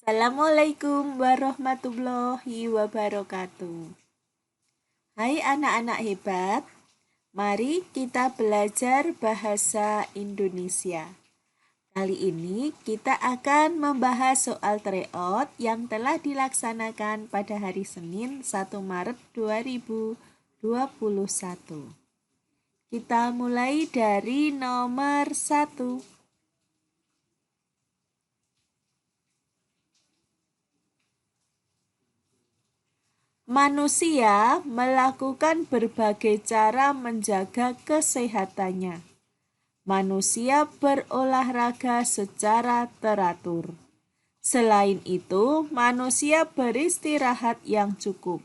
Assalamualaikum warahmatullahi wabarakatuh. Hai anak-anak hebat, mari kita belajar bahasa Indonesia. Kali ini kita akan membahas soal tryout yang telah dilaksanakan pada hari Senin 1 Maret 2021. Kita mulai dari nomor 1. Manusia melakukan berbagai cara menjaga kesehatannya. Manusia berolahraga secara teratur. Selain itu, manusia beristirahat yang cukup.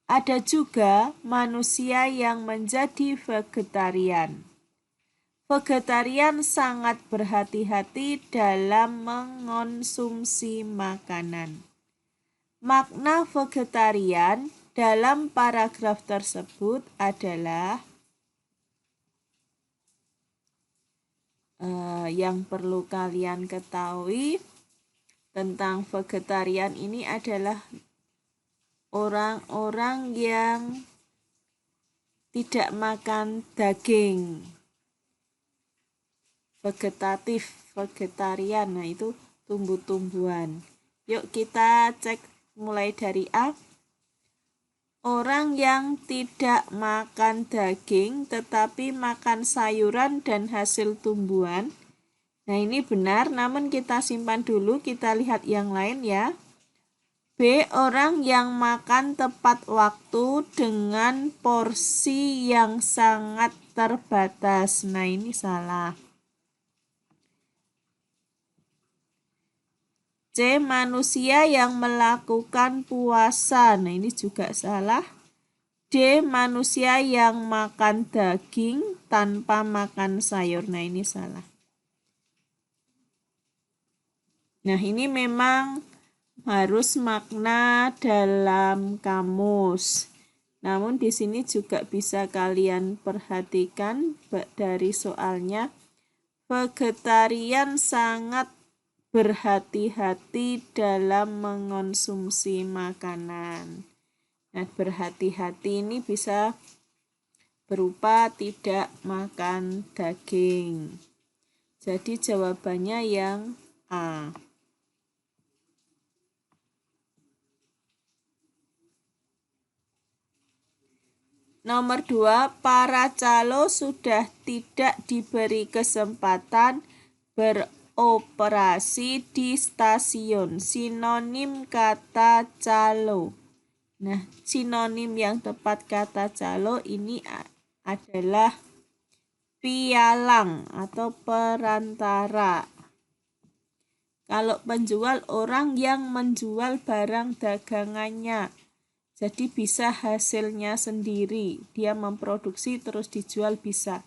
Ada juga manusia yang menjadi vegetarian. Vegetarian sangat berhati-hati dalam mengonsumsi makanan. Makna vegetarian dalam paragraf tersebut adalah yang perlu kalian ketahui tentang vegetarian ini adalah orang-orang yang tidak makan daging. Vegetarian, nah itu tumbuh-tumbuhan. Yuk kita cek mulai dari A. Orang yang tidak makan daging tetapi makan sayuran dan hasil tumbuhan. Nah ini benar, namun kita simpan dulu, kita lihat yang lain ya. B. Orang yang makan tepat waktu dengan porsi yang sangat terbatas. Nah ini salah. C. Manusia yang melakukan puasa. Nah ini juga salah. D. Manusia yang makan daging tanpa makan sayur. Nah ini salah. Nah ini memang harus makna dalam kamus. Namun di sini juga bisa kalian perhatikan dari soalnya. Vegetarian sangat berhati-hati dalam mengonsumsi makanan. Nah, berhati-hati ini bisa berupa tidak makan daging. Jadi jawabannya yang A. Nomor 2, para calo sudah tidak diberi kesempatan beroperasi di stasiun. Sinonim kata calo. Nah, sinonim yang tepat kata calo ini adalah pialang atau perantara. Kalau penjual, orang yang menjual barang dagangannya. Jadi bisa hasilnya sendiri, dia memproduksi terus dijual bisa.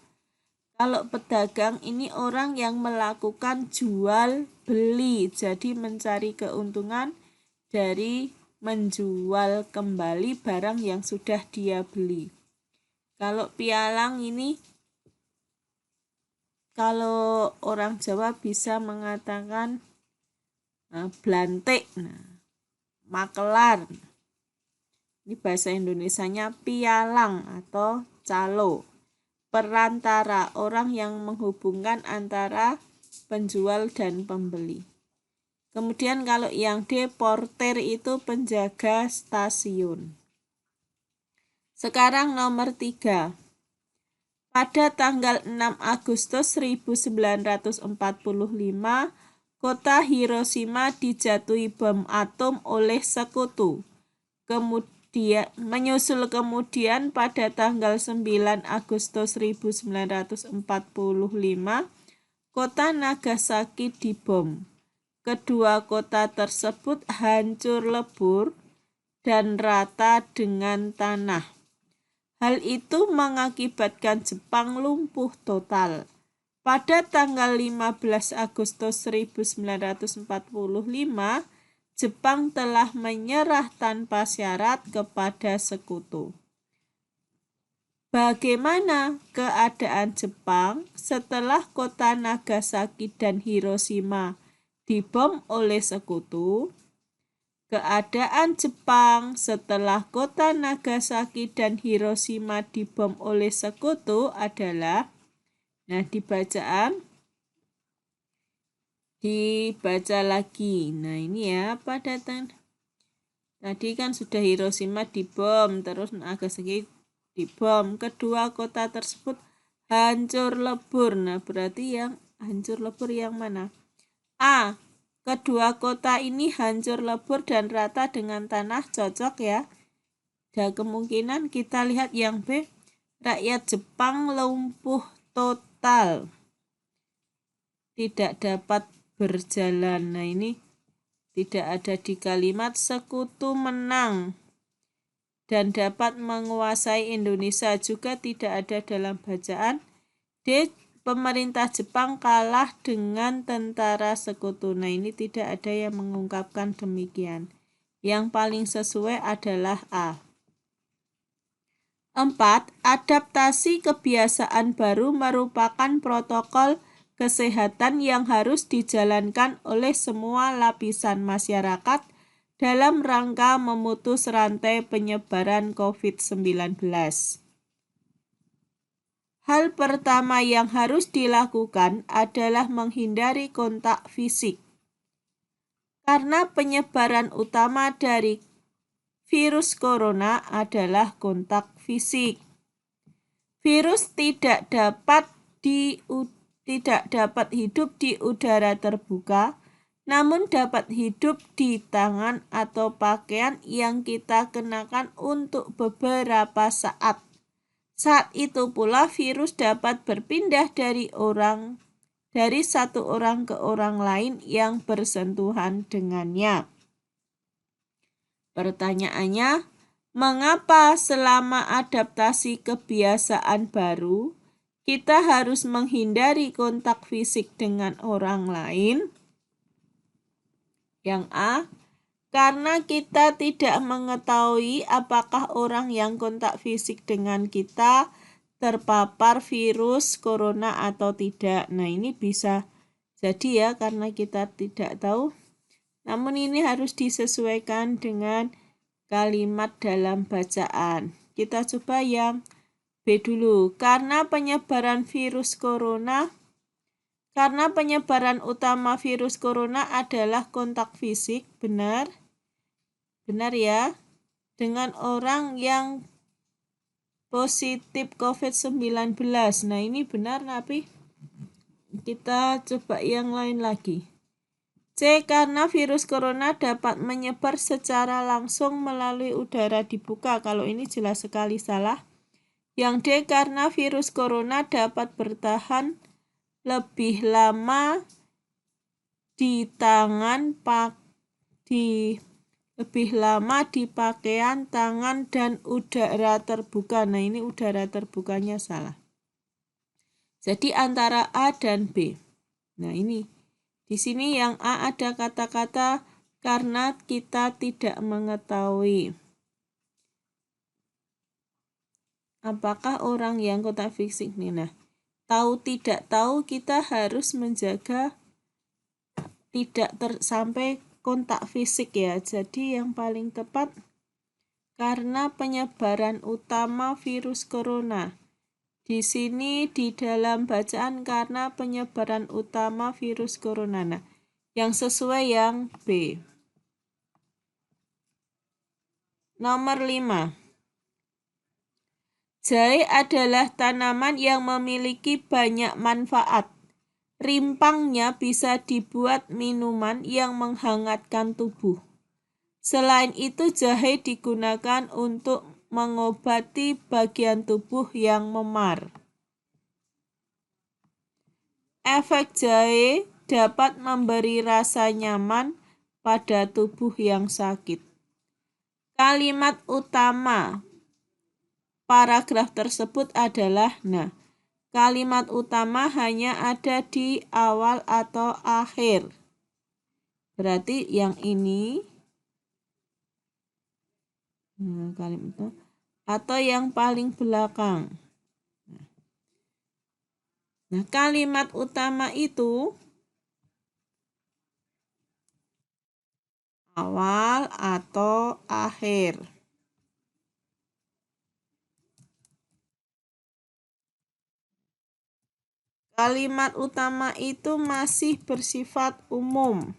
Kalau pedagang ini orang yang melakukan jual beli, jadi mencari keuntungan dari menjual kembali barang yang sudah dia beli. Kalau pialang ini, kalau orang Jawa bisa mengatakan blantik, makelar. Ini bahasa Indonesianya pialang atau calo. Perantara, orang yang menghubungkan antara penjual dan pembeli. Kemudian kalau yang D, porter itu penjaga stasiun. Sekarang nomor 3. Pada tanggal 6 Agustus 1945, kota Hiroshima dijatuhi bom atom oleh sekutu. Menyusul kemudian pada tanggal 9 Agustus 1945, kota Nagasaki dibom. Kedua kota tersebut hancur lebur dan rata dengan tanah. Hal itu mengakibatkan Jepang lumpuh total. Pada tanggal 15 Agustus 1945, Jepang telah menyerah tanpa syarat kepada sekutu. Bagaimana keadaan Jepang setelah kota Nagasaki dan Hiroshima dibom oleh sekutu. Keadaan Jepang setelah kota Nagasaki dan Hiroshima dibom oleh sekutu adalah, nah dibaca lagi. Nah ini ya, pada tadi kan sudah Hiroshima dibom, terus Nagasaki dibom. Kedua kota tersebut hancur lebur. Nah berarti yang hancur lebur yang mana? A. Kedua kota ini hancur lebur dan rata dengan tanah, cocok ya. Dan kemungkinan kita lihat yang B. Rakyat Jepang lumpuh total, tidak dapat berjalan. Nah ini tidak ada di kalimat. Sekutu menang dan dapat menguasai Indonesia juga tidak ada dalam bacaan. D. Pemerintah Jepang kalah dengan tentara sekutu. Nah ini tidak ada yang mengungkapkan demikian. Yang paling sesuai adalah A. 4. Adaptasi kebiasaan baru merupakan protokol kesehatan yang harus dijalankan oleh semua lapisan masyarakat dalam rangka memutus rantai penyebaran COVID-19. Hal pertama yang harus dilakukan adalah menghindari kontak fisik. Karena penyebaran utama dari virus corona adalah kontak fisik. Virus tidak dapat hidup di udara terbuka, namun dapat hidup di tangan atau pakaian yang kita kenakan untuk beberapa saat. Saat itu pula virus dapat berpindah dari satu orang ke orang lain yang bersentuhan dengannya. Pertanyaannya, mengapa selama adaptasi kebiasaan baru kita harus menghindari kontak fisik dengan orang lain? Yang A, karena kita tidak mengetahui apakah orang yang kontak fisik dengan kita terpapar virus corona atau tidak. Nah ini bisa jadi ya karena kita tidak tahu. Namun ini harus disesuaikan dengan kalimat dalam bacaan. Kita coba yang B dulu. Karena penyebaran utama virus corona adalah kontak fisik. Benar? Benar ya, dengan orang yang positif COVID-19. Nah ini benar, tapi kita coba yang lain lagi. C. Karena virus corona dapat menyebar secara langsung melalui udara dibuka. Kalau ini jelas sekali salah. Yang D. Karena virus corona dapat bertahan lebih lama di pakaian, tangan, dan udara terbuka. Nah ini udara terbukanya salah. Jadi antara A dan B. Nah ini, di sini yang A ada kata-kata karena kita tidak mengetahui apakah orang yang kontak fisik nih. Nah, tahu tidak tahu kita harus menjaga tidak sampai kontak fisik ya. Jadi yang paling tepat karena penyebaran utama virus corona. Di sini di dalam bacaan karena penyebaran utama virus corona. Nah, yang sesuai yang B. Nomor 5. Jahe adalah tanaman yang memiliki banyak manfaat. Rimpangnya bisa dibuat minuman yang menghangatkan tubuh. Selain itu, jahe digunakan untuk mengobati bagian tubuh yang memar. Efek jahe dapat memberi rasa nyaman pada tubuh yang sakit. Kalimat utama paragraf tersebut adalah, nah, kalimat utama hanya ada di awal atau akhir. Berarti yang ini kalimat atau yang paling belakang. Nah, kalimat utama itu awal atau akhir. Kalimat utama itu masih bersifat umum.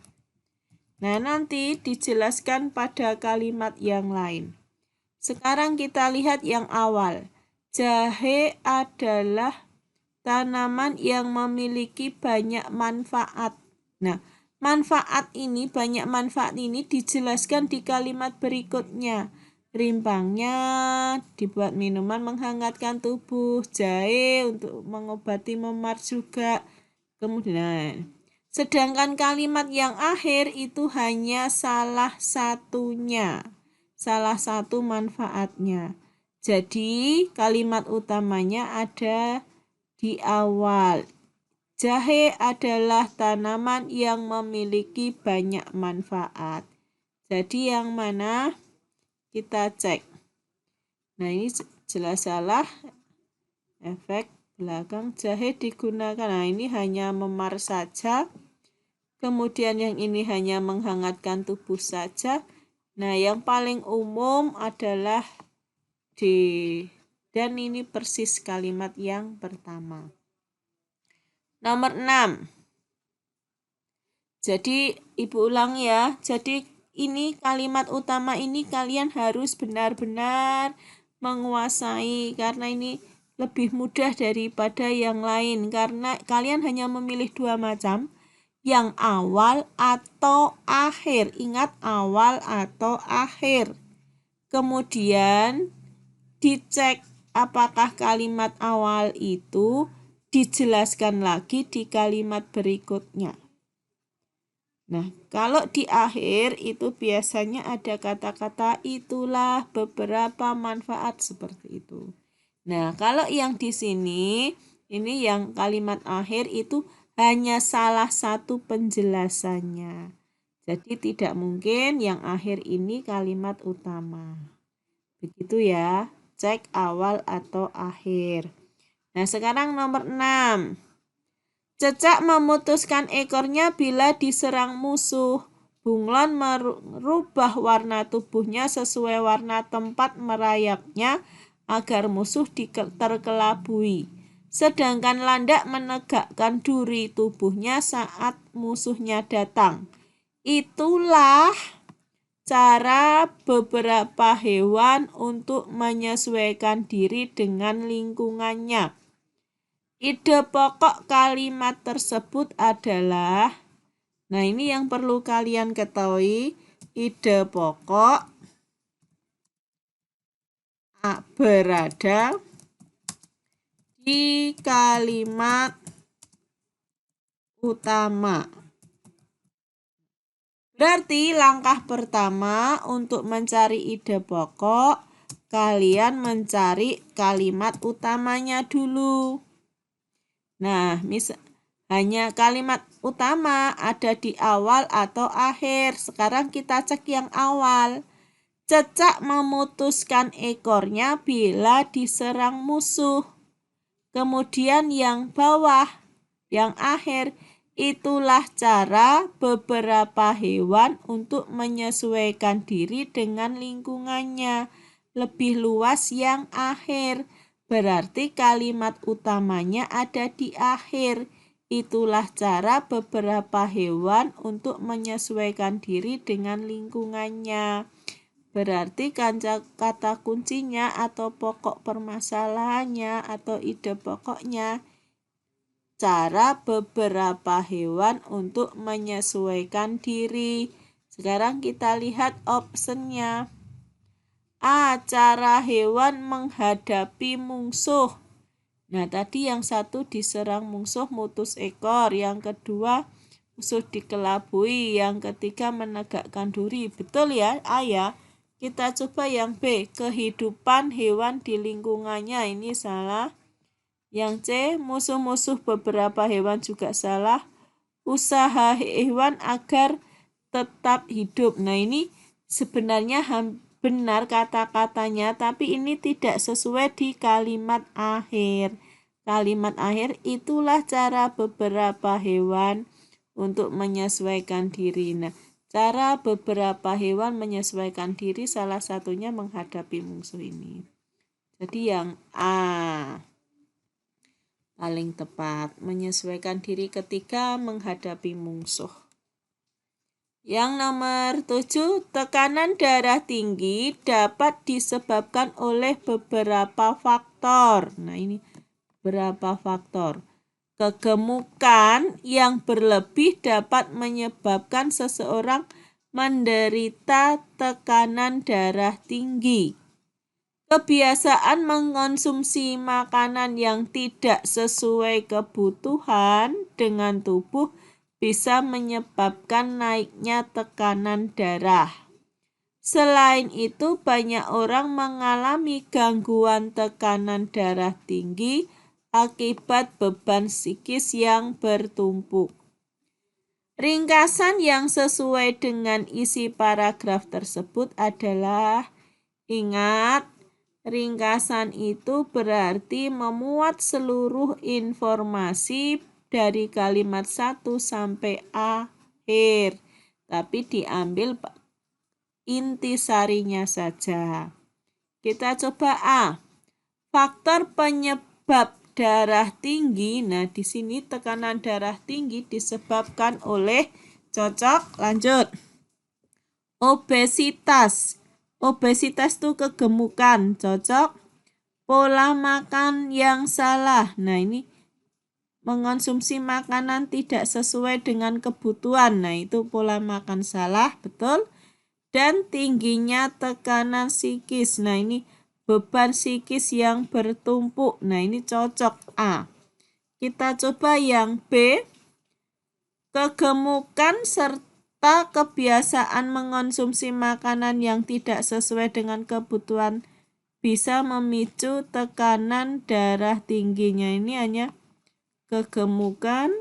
Nah, nanti dijelaskan pada kalimat yang lain. Sekarang kita lihat yang awal. Jahe adalah tanaman yang memiliki banyak manfaat. Nah, banyak manfaat ini dijelaskan di kalimat berikutnya. Rimpangnya dibuat minuman menghangatkan tubuh, jahe untuk mengobati memar juga. Kemudian, sedangkan kalimat yang akhir itu hanya salah satunya, salah satu manfaatnya. Jadi, kalimat utamanya ada di awal. Jahe adalah tanaman yang memiliki banyak manfaat. Jadi, yang mana kita cek. Nah, ini jelas salah. Efek belakang jahe digunakan. Nah, ini hanya memar saja. Kemudian yang ini hanya menghangatkan tubuh saja. Nah, yang paling umum adalah D. Dan ini persis kalimat yang pertama. Nomor 6. Jadi, Ibu ulang ya. Jadi, ini kalimat utama ini kalian harus benar-benar menguasai. Karena ini lebih mudah daripada yang lain. Karena kalian hanya memilih 2 macam. Yang awal atau akhir. Ingat, awal atau akhir. Kemudian dicek apakah kalimat awal itu dijelaskan lagi di kalimat berikutnya. Nah, kalau di akhir itu biasanya ada kata-kata itulah beberapa manfaat seperti itu. Nah, kalau yang di sini, ini yang kalimat akhir itu hanya salah satu penjelasannya. Jadi tidak mungkin yang akhir ini kalimat utama. Begitu ya, cek awal atau akhir. Nah, sekarang nomor 6. Cecak memutuskan ekornya bila diserang musuh. Bunglon merubah warna tubuhnya sesuai warna tempat merayapnya agar musuh terkelabui. Sedangkan landak menegakkan duri tubuhnya saat musuhnya datang. Itulah cara beberapa hewan untuk menyesuaikan diri dengan lingkungannya. Ide pokok kalimat tersebut adalah, nah ini yang perlu kalian ketahui, ide pokok berada di kalimat utama. Berarti langkah pertama untuk mencari ide pokok, kalian mencari kalimat utamanya dulu. Nah, hanya kalimat utama ada di awal atau akhir. Sekarang kita cek yang awal. Cecak memutuskan ekornya bila diserang musuh. Kemudian yang bawah, yang akhir, itulah cara beberapa hewan untuk menyesuaikan diri dengan lingkungannya. Lebih luas yang akhir. Berarti kalimat utamanya ada di akhir. Itulah cara beberapa hewan untuk menyesuaikan diri dengan lingkungannya. Berarti kata kuncinya atau pokok permasalahannya atau ide pokoknya, cara beberapa hewan untuk menyesuaikan diri. Sekarang kita lihat optionnya. A. Cara hewan menghadapi musuh. Nah, tadi yang satu diserang musuh mutus ekor, yang kedua musuh dikelabui, yang ketiga menegakkan duri. Betul ya, A ya? Kita coba yang B, kehidupan hewan di lingkungannya. Ini salah. Yang C, musuh-musuh beberapa hewan juga salah. Usaha hewan agar tetap hidup. Nah, ini sebenarnya benar kata-katanya, tapi ini tidak sesuai di kalimat akhir. Kalimat akhir itulah cara beberapa hewan untuk menyesuaikan diri. Nah, Cara beberapa hewan menyesuaikan diri, salah satunya menghadapi musuh ini. Jadi yang A paling tepat, menyesuaikan diri ketika menghadapi musuh. Yang nomor 7, tekanan darah tinggi dapat disebabkan oleh beberapa faktor. Nah, ini beberapa faktor. Kegemukan yang berlebih dapat menyebabkan seseorang menderita tekanan darah tinggi. Kebiasaan mengonsumsi makanan yang tidak sesuai kebutuhan dengan tubuh bisa menyebabkan naiknya tekanan darah. Selain itu, banyak orang mengalami gangguan tekanan darah tinggi akibat beban psikis yang bertumpuk. Ringkasan yang sesuai dengan isi paragraf tersebut adalah, ingat, ringkasan itu berarti memuat seluruh informasi dari kalimat 1 sampai akhir, tapi diambil intisarinya saja. Kita coba A. Faktor penyebab darah tinggi. Nah, di sini tekanan darah tinggi disebabkan oleh, cocok, lanjut. Obesitas. Obesitas itu kegemukan, cocok. Pola makan yang salah. Nah, ini mengonsumsi makanan tidak sesuai dengan kebutuhan. Nah, itu pola makan salah, betul. Dan tingginya tekanan psikis. Nah, ini beban psikis yang bertumpuk. Nah, ini cocok A. Kita coba yang B. Kegemukan serta kebiasaan mengonsumsi makanan yang tidak sesuai dengan kebutuhan bisa memicu tekanan darah tingginya. Ini hanya kegemukan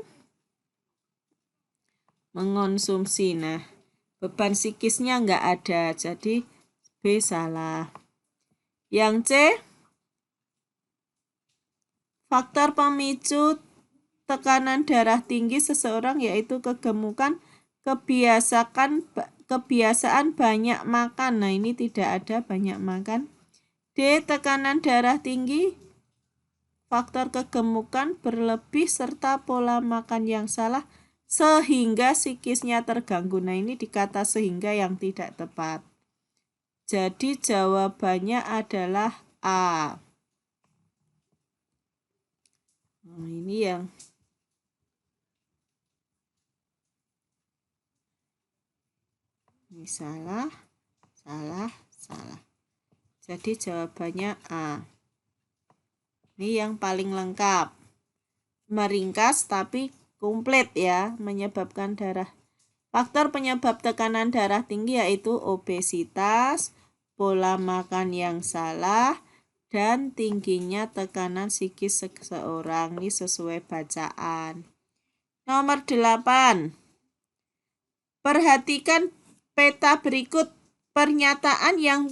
mengonsumsi. Nah, beban psikisnya nggak ada, jadi B salah. Yang C, faktor pemicu tekanan darah tinggi seseorang yaitu kegemukan, kebiasaan banyak makan. Nah, ini tidak ada banyak makan. D, tekanan darah tinggi, faktor kegemukan berlebih serta pola makan yang salah sehingga psikisnya terganggu. Nah, ini dikata sehingga yang tidak tepat. Jadi jawabannya adalah A. Nah, ini yang ini salah. Jadi jawabannya A. Ini yang paling lengkap. Meringkas tapi komplit ya, menyebabkan darah. Faktor penyebab tekanan darah tinggi yaitu obesitas, pola makan yang salah, dan tingginya tekanan psikis seseorang. Ini sesuai bacaan. Nomor 8. Perhatikan peta berikut. Pernyataan yang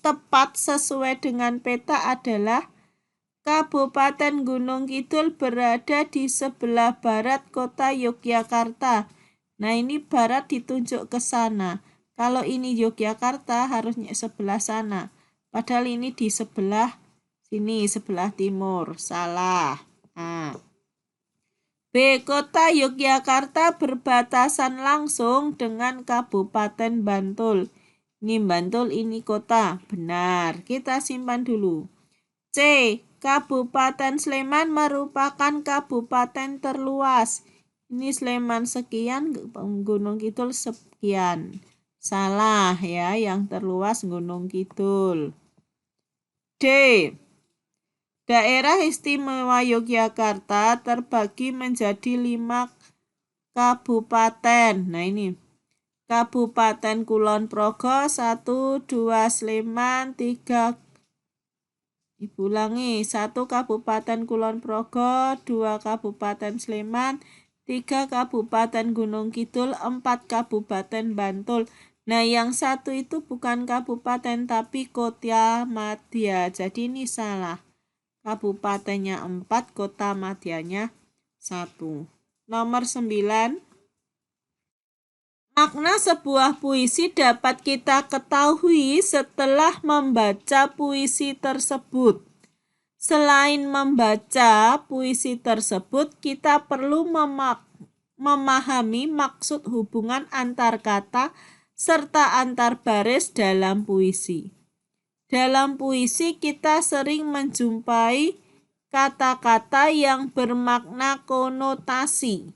tepat sesuai dengan peta adalah Kabupaten Gunung Kidul berada di sebelah barat kota Yogyakarta. Nah, ini barat ditunjuk ke sana. Kalau ini Yogyakarta harusnya sebelah sana. Padahal ini di sebelah sini, sebelah timur. Salah. Nah. B. Kota Yogyakarta berbatasan langsung dengan Kabupaten Bantul. Ini Bantul, ini kota. Benar. Kita simpan dulu. C. Kabupaten Sleman merupakan kabupaten terluas. Ini Sleman sekian, Gunung Kidul sekian. Salah ya, yang terluas Gunung Kidul. D. Daerah Istimewa Yogyakarta terbagi menjadi 5 kabupaten. Nah, ini Kabupaten Kulon Progo 1, 2 Sleman, 3 diulangi 1 Kabupaten Kulon Progo, 2 Kabupaten Sleman, 3 Kabupaten Gunung Kidul, 4 Kabupaten Bantul. Nah, yang satu itu bukan kabupaten tapi kota madya. Jadi ini salah. Kabupatennya 4, kota madyanya 1. Nomor 9. Makna sebuah puisi dapat kita ketahui setelah membaca puisi tersebut. Selain membaca puisi tersebut, kita perlu memahami maksud hubungan antar kata serta antar baris dalam puisi. Dalam puisi kita sering menjumpai kata-kata yang bermakna konotasi.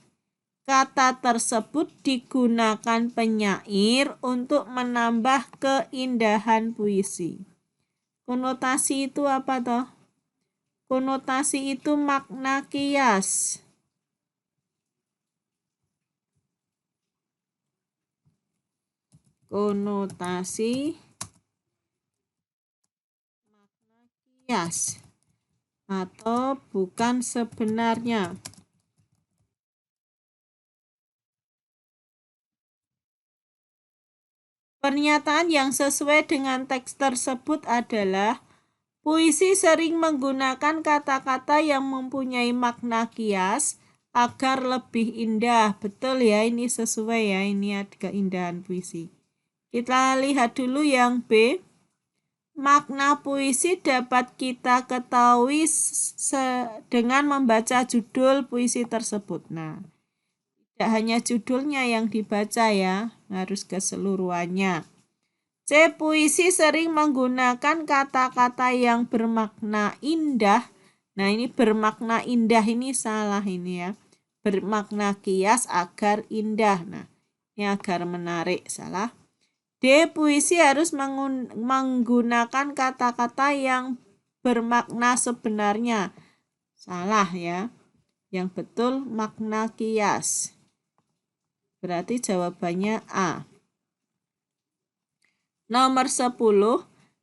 Kata tersebut digunakan penyair untuk menambah keindahan puisi. Konotasi itu apa toh? Konotasi itu makna kias. Konotasi makna kias atau bukan sebenarnya. Pernyataan yang sesuai dengan teks tersebut adalah puisi sering menggunakan kata-kata yang mempunyai makna kias agar lebih indah. Betul ya, ini sesuai ya, ini ada keindahan puisi. Kita lihat dulu yang B. Makna puisi dapat kita ketahui dengan membaca judul puisi tersebut. Nah, tidak hanya judulnya yang dibaca ya, harus keseluruhannya. C. Puisi sering menggunakan kata-kata yang bermakna indah. Nah, ini bermakna indah ini salah ini ya. Bermakna kias agar indah. Nah, ini agar menarik, salah. D. Puisi harus menggunakan kata-kata yang bermakna sebenarnya. Salah ya. Yang betul makna kias. Berarti jawabannya A. Nomor 10.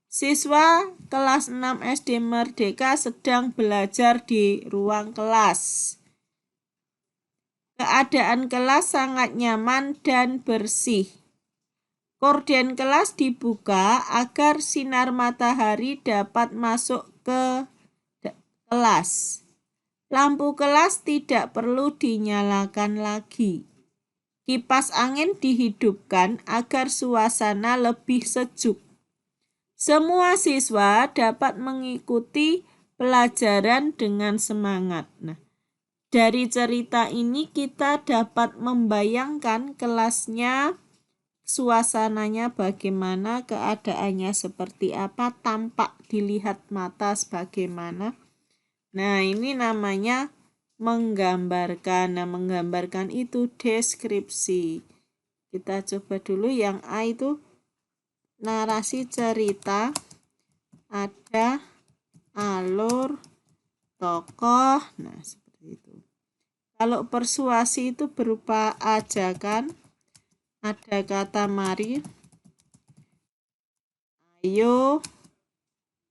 Siswa kelas 6 SD Merdeka sedang belajar di ruang kelas. Keadaan kelas sangat nyaman dan bersih. Gorden kelas dibuka agar sinar matahari dapat masuk ke kelas. Lampu kelas tidak perlu dinyalakan lagi. Kipas angin dihidupkan agar suasana lebih sejuk. Semua siswa dapat mengikuti pelajaran dengan semangat. Nah, dari cerita ini kita dapat membayangkan kelasnya, suasananya bagaimana, keadaannya seperti apa, tampak dilihat mata sebagaimana. Nah, ini namanya menggambarkan. Nah, menggambarkan itu deskripsi. Kita coba dulu yang A itu narasi cerita, ada alur, tokoh. Nah, seperti itu. Kalau persuasi itu berupa ajakan, ada kata mari, ayo,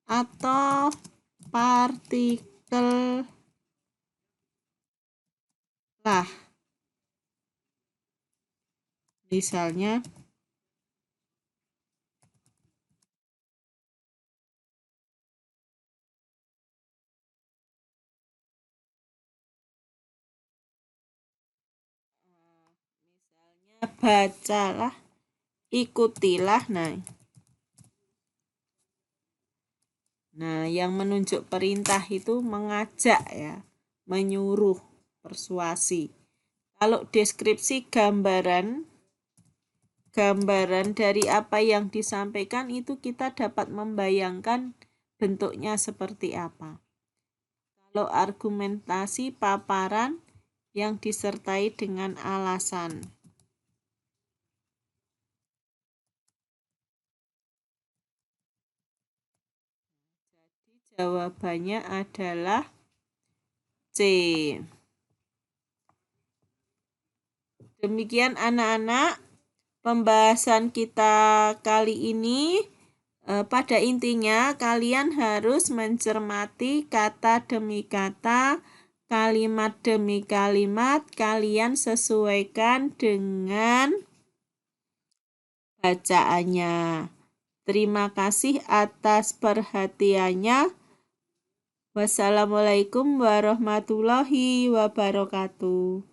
atau partikel lah. Misalnya bacalah, ikutilah. Nah, yang menunjuk perintah itu mengajak ya, menyuruh, persuasi. Kalau deskripsi gambaran dari apa yang disampaikan itu kita dapat membayangkan bentuknya seperti apa. Kalau argumentasi, paparan yang disertai dengan alasan. Jadi jawabannya adalah C. Demikian anak-anak pembahasan kita kali ini. Pada intinya kalian harus mencermati kata demi kata, kalimat demi kalimat, kalian sesuaikan dengan bacaannya. Terima kasih atas perhatiannya. Wassalamualaikum warahmatullahi wabarakatuh.